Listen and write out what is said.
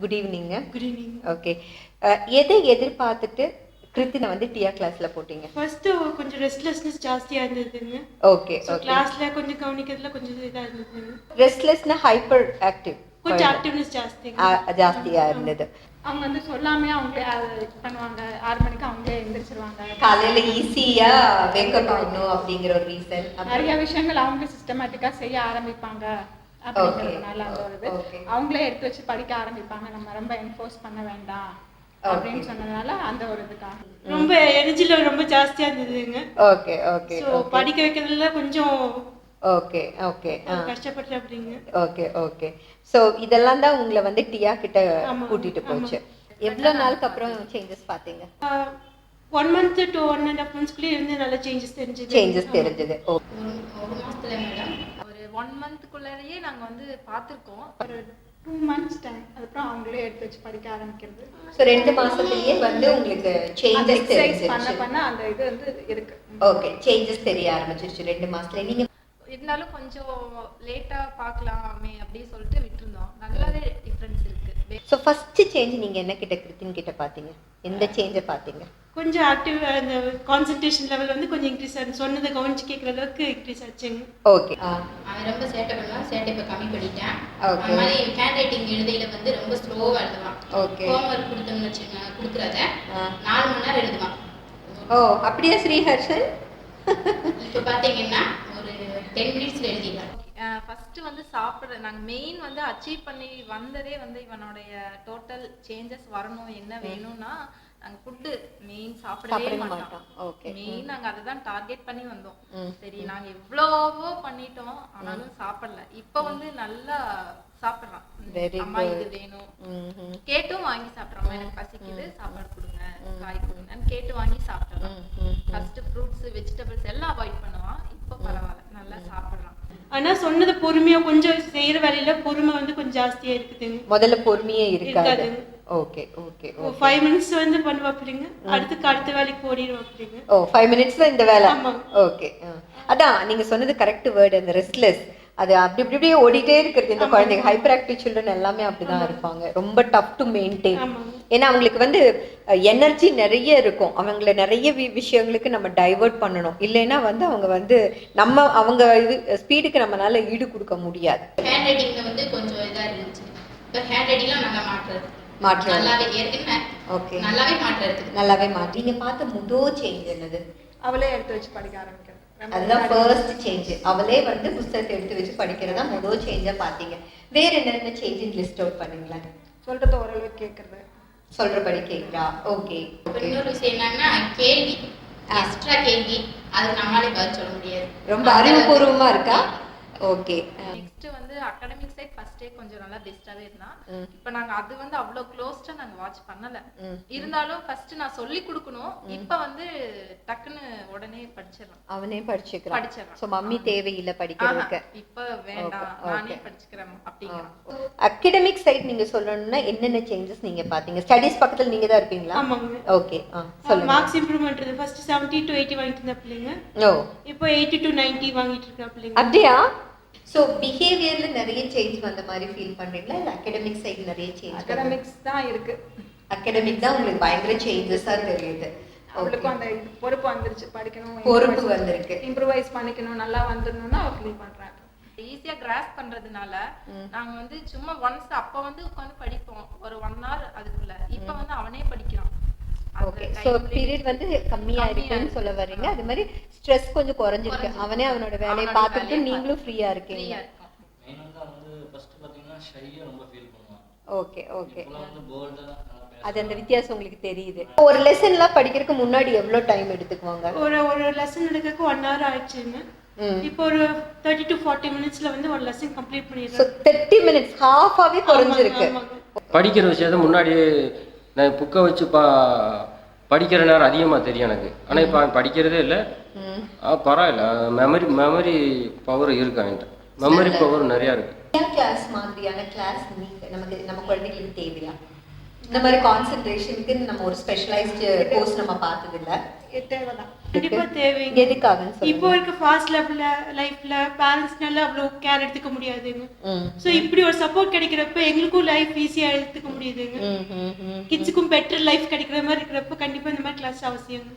Good evening. Good evening. Okay. எதை எதிர்பார்த்துட்டு கிருத்தினை வந்து டியா கிளாஸ்ல போட்டீங்க? ஃபர்ஸ்ட் கொஞ்சம் ரெஸ்ட்லெஸ்னஸ் ஜாஸ்தியா இருந்ததுங்க. Okay so okay. கிளாஸ்ல கொஞ்சம் கவனிக்கிறதுல கொஞ்சம் இதாக இருந்ததுங்க. ரெஸ்ட்லெஸ்னா ஹைப்பர் ஆக்டிவ், கொஞ்சம் ஆக்டிவ்னஸ் ஜாஸ்திங்க. ஜாஸ்தியா இருந்தது. அவங்க வந்து சொல்லாமே அவங்களே இது பண்ணுவாங்க. 6 மணிக்கு அவங்களே எந்திரிச்சிருவாங்க. காலையில ஈஸியா வேக்கப் ஆகணும் அப்படிங்கிற ஒரு ரீசன். நிறைய விஷயங்கள் அவங்களே சிஸ்டமேட்டிக்கா செய்ய ஆரம்பிப்பாங்க அப்படிங்கிறதுனால அந்த ஒரு இது அவங்களே எடுத்து வச்சு படிக்க ஆரம்பிப்பாங்க. நம்ம ரொம்ப என்ஃபோர்ஸ் பண்ண வேண்டாம் அப்படின்னு சொன்னதுனால அந்த ஒரு இதுக்காக ரொம்ப எனர்ஜில ரொம்ப ஜாஸ்தியா இருந்ததுங்க. Okay okay. ஸோ படிக்க வைக்கிறதுல கொஞ்சம் ஓகே ஓகே கஷ்டப்பட்டேன் அப்படிங்க. Okay okay. ஸோ இதெல்லாம் தான் உங்களை வந்து டியா கிட்ட கூட்டிட்டு போச்சு. எவ்வளவு நாளுக்கு அப்புறம் சேஞ்சஸ் பாத்தீங்க? 1 month to 1.5 monthsக்குள்ளே இருந்து நல்ல சேஞ்சஸ் தெரிஞ்சது. சேஞ்சஸ் தெரிஞ்சது. ஒரு மாசத்துல மேடம் ஒரு 1 monthக்குள்ளேயே நாங்க வந்து பார்த்துருக்கோம். ஒரு 2 months டைம். அதுக்கப்புறம் அவங்களே எடுத்து வச்சு படிக்க ஆரம்பிக்கிறது. ஸோ 2 மாசத்துலயே வந்து உங்களுக்கு சேஞ்சஸ் தெரிஞ்சிருச்சு. பண்ண அந்த இது வந்து இருக்கு. ஓகே, சேஞ்சஸ் தெரிய ஆரம்பிச்சிருச்சு 2 மாசத்துல. நீங்க இருந்தாலும் கொஞ்சம் லேட்டா பார்க்கலாமே அப்படின்னு சொல்லிட்டு விட்டுருந்தோம். நல்லாவே டிஃபரன்ஸ் இருக்கு. ஸோ ஃபர்ஸ்ட் சேஞ்ச் நீங்க என்ன கிட்ட கிருத்தின் கிட்ட பாத்தீங்க? எந்த சேஞ்சை பாத்தீங்க? கொஞ்சம் ஆக்டிவ், அந்த கான்சென்ட்ரேஷன் லெவல் வந்து கொஞ்சம் இன்க்ரீஸ் ஆச்சு. சொன்னதை கவனிச்சு கேட்குற அளவுக்கு இன்க்ரீஸ் ஆச்சுங்க. ஓகே. அவன் ரொம்ப சேட்டை பண்ணுவான். சேட்டை இப்போ கம்மி பண்ணிட்டேன். ஓகே. அந்த மாதிரி ஹேண்ட் ரைட்டிங் எழுதையில வந்து ரொம்ப ஸ்லோவா எழுதுவான். ஓகே. ஹோம்ஒர்க் கொடுத்தோம்னு வச்சுக்கோங்க, கொடுக்குறத 4 மணி நேரம் எழுதுவான். ஓ அப்படியே ஸ்ரீஹர்ஷன்? இப்போ பார்த்தீங்கன்னா ஒரு 10 மினிட்ஸ்ல எழுதிடுவான். ஃபர்ஸ்ட் வந்து சாப்பிட்ற நாங்கள் மெயின் வந்து அச்சீவ் பண்ணி வந்ததே வந்து இவனுடைய டோட்டல் சேஞ்சஸ் வரணும். என்ன வேணும்னா நாங்கள் ஃபுட்டு மெயின் சாப்பிடவே மாட்டோம். ஓகே. மெயின் நாங்கள் அதை தான் டார்கெட் பண்ணி வந்தோம். சரி நாங்கள் எவ்வளவோ பண்ணிட்டோம், ஆனாலும் சாப்பிடல. இப்போ வந்து நல்லா சாப்பிட்றான். அம்மா இது வேணும் கேட்டும் வாங்கி சாப்பிட்றான். எனக்கு பசிக்குது, சாப்பாடு கொடுங்க, காய் கொடுங்கன்னு கேட்டு வாங்கி சாப்பிட்றான். ஃபர்ஸ்ட் ஃப்ரூட்ஸ் வெஜிடபிள்ஸ் எல்லாம் அவாய்ட் பண்ணுவான். இப்போ பரவாயில்ல, நல்லா சாப்பிட்றான். ஆனா சொன்னது பொறுமையா கொஞ்சம் செய்யற வேலையில பொறுமை வந்து கொஞ்சம் ஜாஸ்தியா இருக்குதுங்க. முதல்ல பொறுமையே இருக்காது. Okay okay. 5 minutes வந்து பண்ணுவாப்பிடுங்க, அடுத்த வேலைக்கு ஓடிடுவாப்பிடுங்க. ஓ 5 minutesல இந்த வேலை. ஓகே. அதான் நீங்க சொன்னது கரெக்ட் வேர்டு, அந்த ரெஸ்ட்லெஸ். அது அப்படி இப்படியே ஓடிட்டே இருக்கிறது. இந்த குழந்தைங்க ஹைப்பர் ஆக்டிவ் சில்ட்ரன் எல்லாமே அப்படிதான் இருப்பாங்க. ரொம்ப டஃப் டு மெயின்டைன். ஏன்னா அவங்களுக்கு வந்து எனர்ஜி நிறைய இருக்கும். அவங்கள நிறைய விஷயங்களுக்கு நம்ம டைவர்ட் பண்ணணும். இல்லைன்னா வந்து அவங்க வந்து அவங்க இது ஸ்பீடுக்கு நம்மளால ஈடு கொடுக்க முடியாது. ஹேண்ட் ரைட்டிங்ல வந்து கொஞ்சம் இதா இருந்துச்சு. இப்போ ஹேண்ட் ரைட்டிங்ல நல்லா மாற்று நல்லாவே ஏற்கனவே. ஓகே. நல்லாவே மாற்று. நீங்க பார்த்த முதல் சேஞ்ச் என்னது? அவளே எடுத்து வச்சு படிக்க ஆரம்பிக்கிறது. அதுதான் ஃபர்ஸ்ட் சேஞ்ச். அவளே வந்து புத்தகத்தை எடுத்து வச்சு படிக்கிறதா முதல் சேஞ்சா பாத்தீங்க. வேற என்னென்ன சேஞ்ச் லிஸ்ட் அவுட் பண்ணீங்களா? சொல்றது ஓரளவுக்கு கேட்கறது, சொல்றபடி கேட்கிறா. ஓகே. இன்னொரு விஷயம் என்னன்னா கேள்வி, எக்ஸ்ட்ரா கேள்வி, அது நம்மளாலே பதில் சொல்ல முடியாது. ரொம்ப அறிவுபூர்வமா இருக்கா? ஓகே. நெக்ஸ்ட் வந்து அகாடமிக் சைட் ஃபர்ஸ்டே கொஞ்சம் நல்லா பெஸ்டாவே இருந்தான். இப்போ நாங்க அது வந்து அவ்வளோ க்ளோஸ்டா நாங்க வாட்ச் பண்ணல. இருந்தாலும் ஃபர்ஸ்ட் நான் சொல்லி கொடுக்கணும். இப்போ வந்து டக்குன்னு உடனே படிச்சிடலாம். அவனே படிச்சுக்கிறான். சோ மம்மி தேவையில்லை படிக்கிறதுக்கு. இப்போ வேண்டாம், நானே படிச்சுக்கிறேன் அப்படிங்கிறான். அகாடமிக் சைட் நீங்க சொல்லணும்னா என்னென்ன சேஞ்சஸ் நீங்க பாத்தீங்க? ஸ்டடீஸ் பக்கத்துல நீங்க தான் இருப்பீங்களா? ஆமாங்க. ஓகே. சொல்லுங்க. மார்க்ஸ் இம்ப்ரூவ்மென்ட் இருக்கு. ஃபர்ஸ்ட் 70 to 80 வாங்கிட்டு இருந்த பிள்ளைங்க இப்போ 80 to 90 வாங்கிட்டு இருக்க பிள்ளைங்க. அப்படியா? சோ பிஹேவியர்ல நிறைய சேஞ்ச் வந்த மாதிரி ஃபீல் பண்றீங்களா? இல்ல அகாடமிக் சைடு நிறைய சேஞ்ச்? அகாடமிக்ஸ் தான் இருக்கு. அகாடமிக் தான் உங்களுக்கு பயங்கர சேஞ்சஸா தெரியுது. அவளுக்கும் அந்த பொறுப்பு வந்துருச்சு. படிக்கணும், பொறுப்பு வந்திருக்கு, இம்ப்ரூவைஸ் பண்ணிக்கணும், நல்லா வந்துடணும்னா அவ ஃபீல் பண்றாங்க. ஈஸியா கிராஸ் பண்றதுனால நாங்க வந்து சும்மா ஒன்ஸ் அப்ப வந்து உட்கார்ந்து படிப்போம் ஒரு 1 hour அதுக்குள்ள. இப்ப வந்து அவனே படிக்கிறான். ஓகே. சோ பீரியட் வந்து கம்மியா இருக்குன்னு சொல்ல வர்றீங்க. அது மாதிரி ஸ்ட்ரெஸ் கொஞ்சம் குறைஞ்சிருக்கு. அவனே அவனோட வேலையை பார்த்துட்டு நீங்களும் ஃப்ரீயா இருக்கீங்க. மெயினா வந்து ஃபர்ஸ்ட் பாத்தீங்கன்னா ஷையா ரொம்ப ஃபீல் பண்ணுவான். Okay okay. இப்போ வந்து போல்டா அது அந்த வித்தியாசம் உங்களுக்கு தெரியுது. ஒரு லெசன்லாம் படிக்கிறதுக்கு முன்னாடி எவ்வளவு டைம் எடுத்துக்குவாங்க? ஒரு லெசன் எடுக்கிறதுக்கு 1 hour ஆயிடுச்சுங்க. இப்போ ஒரு 30 to 40 minutesல வந்து ஒரு லெசன் கம்ப்ளீட் பண்ணிடுறேன். சோ 30 minutes ஹாஃபாவே குறைஞ்சிருக்கு. படிக்கிற விஷயத்தை முன்னாடி நான் புக்கை வச்சு படிக்கிற நேரம் அதிகமாக தெரியும் எனக்கு. ஆனால் இப்போ அவன் படிக்கிறதே இல்லை. பரவாயில்ல, மெமரி பவர் இருக்கு அவன்கிட்ட. மெமரி பவர் நிறையா இருக்கு. கிளாஸ் மாதிரியான கிளாஸ் நம்ம குழந்தைகளுக்கு தேவையா? இந்த மாதிரி கான்சென்ட்ரேஷனுக்கு நம்ம ஒரு ஸ்பெஷலைஸ்டு கோர்ஸ் நம்ம பார்த்தது இல்ல. தேவைதான். கண்டிப்பா தேவைங்க. எதுக்காக இப்போ இருக்க ஃபாஸ்ட் லைஃப்ல பேரண்ட்ஸ்னால அவ்வளோ கேர் எடுத்துக்க முடியாதுங்க. ஸோ இப்படி ஒரு சப்போர்ட் கிடைக்கிறப்ப எங்களுக்கும் லைஃப் ஈஸியா எடுத்துக்க முடியுதுங்க. கிட்ஸுக்கும் பெட்டர் லைஃப் கிடைக்கிற மாதிரி இருக்கிறப்ப கண்டிப்பா இந்த மாதிரி கிளாஸ் அவசியம்.